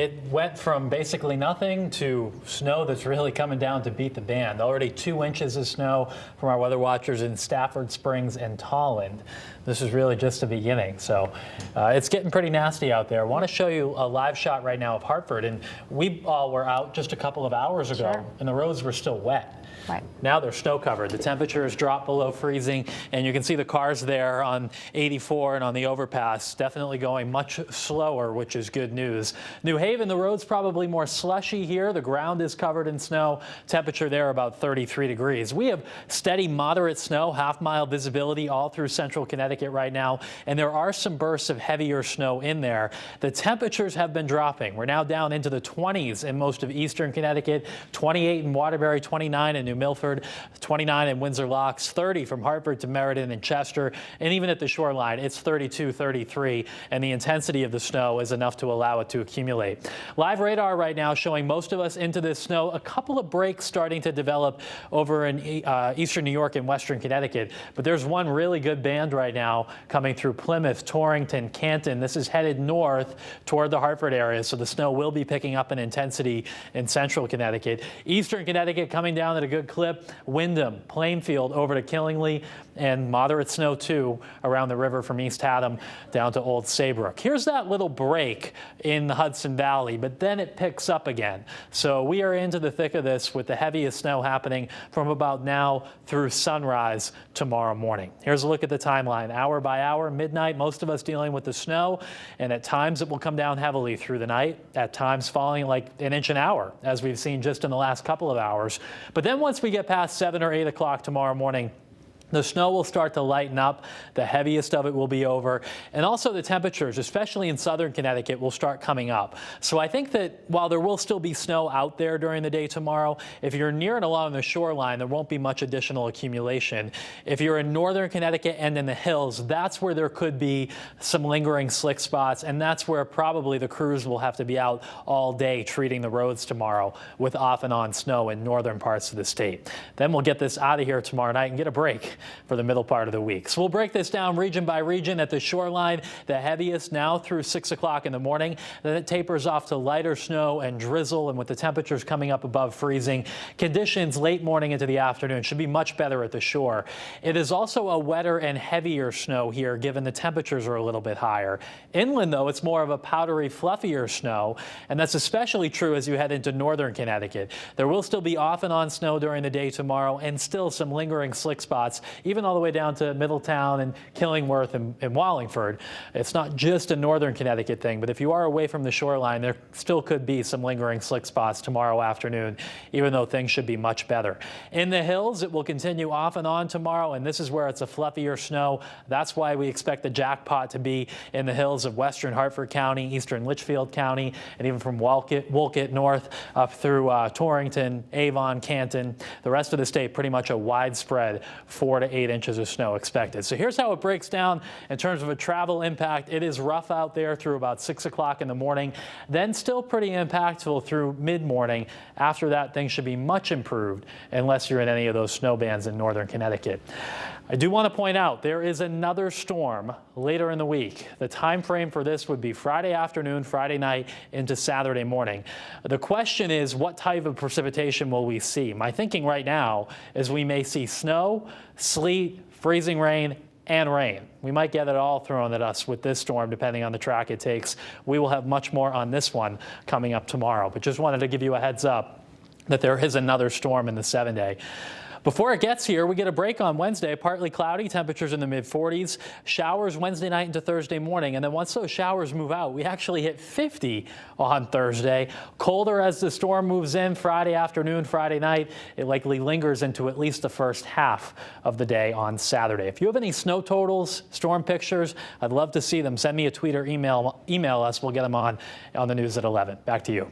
It went from basically nothing to snow that's really coming down to beat the band. Already 2 inches of snow from our weather watchers in Stafford Springs and Tolland. This is really just the beginning. So it's getting pretty nasty out there. I want to show you a live shot right now of Hartford. And we all were out just a couple of hours ago, and the roads were still wet. Right. Now they're snow covered. The temperature has dropped below freezing, and you can see the cars there on 84 and on the overpass definitely going much slower, which is good news. New Haven, the road's probably more slushy here. The ground is covered in snow. Temperature there about 33 degrees. We have steady, moderate snow, half-mile visibility all through central Connecticut right now, and there are some bursts of heavier snow in there. The temperatures have been dropping. We're now down into the 20s in most of eastern Connecticut, 28 in Waterbury, 29 in New Milford, 29 in Windsor Locks, 30 from Hartford to Meriden and Chester, and even at the shoreline, it's 32, 33, and the intensity of the snow is enough to allow it to accumulate. Live radar right now showing most of us into this snow. A couple of breaks starting to develop over in eastern New York and western Connecticut, but there's one really good band right now coming through Plymouth, Torrington, Canton. This is headed north toward the Hartford area, so the snow will be picking up in intensity in central Connecticut. Eastern Connecticut coming down at a good clip. Wyndham, Plainfield over to Killingly, and moderate snow too around the river from East Haddam down to Old Saybrook. Here's that little break in the Hudson Valley, but then it picks up again. So we are into the thick of this with the heaviest snow happening from about now through sunrise tomorrow morning. Here's a look at the timeline. Hour by hour, midnight, most of us dealing with the snow, and at times it will come down heavily through the night, at times falling like an inch an hour, as we've seen just in the last couple of hours. But then once we get past 7 or 8 o'clock tomorrow morning, the snow will start to lighten up. The heaviest of it will be over. And also the temperatures, especially in southern Connecticut, will start coming up. So I think that while there will still be snow out there during the day tomorrow, if you're near and along the shoreline, there won't be much additional accumulation. If you're in northern Connecticut and in the hills, that's where there could be some lingering slick spots. And that's where probably the crews will have to be out all day treating the roads tomorrow with off and on snow in northern parts of the state. Then we'll get this out of here tomorrow night and get a break for the middle part of the week. So we'll break this down region by region. At the shoreline, the heaviest now through 6 o'clock in the morning. Then it tapers off to lighter snow and drizzle, and with the temperatures coming up above freezing, conditions late morning into the afternoon should be much better at the shore. It is also a wetter and heavier snow here, given the temperatures are a little bit higher. Inland, though, it's more of a powdery, fluffier snow, and that's especially true as you head into northern Connecticut. There will still be off and on snow during the day tomorrow, and still some lingering slick spots, even all the way down to Middletown and Killingworth and Wallingford. It's not just a northern Connecticut thing, but if you are away from the shoreline, there still could be some lingering slick spots tomorrow afternoon, even though things should be much better. In the hills, it will continue off and on tomorrow, and this is where it's a fluffier snow. That's why we expect the jackpot to be in the hills of western Hartford County, eastern Litchfield County, and even from Wolcott north up through Torrington, Avon, Canton. The rest of the state, pretty much a widespread 4 to 8 inches of snow expected. So here's how it breaks down in terms of a travel impact. It is rough out there through about 6 o'clock in the morning, then still pretty impactful through mid-morning. After that, things should be much improved unless you're in any of those snow bands in northern Connecticut. I do want to point out there is another storm later in the week. The time frame for this would be Friday afternoon, Friday night into Saturday morning. The question is, what type of precipitation will we see? My thinking right now is we may see snow, sleet, freezing rain, and rain. We might get it all thrown at us with this storm, depending on the track it takes. We will have much more on this one coming up tomorrow, but just wanted to give you a heads up that there is another storm in the 7-day. Before it gets here, we get a break on Wednesday. Partly cloudy, temperatures in the mid-40s. Showers Wednesday night into Thursday morning. And then once those showers move out, we actually hit 50 on Thursday. Colder as the storm moves in Friday afternoon, Friday night. It likely lingers into at least the first half of the day on Saturday. If you have any snow totals, storm pictures, I'd love to see them. Send me a tweet or email us. We'll get them on the news at 11. Back to you.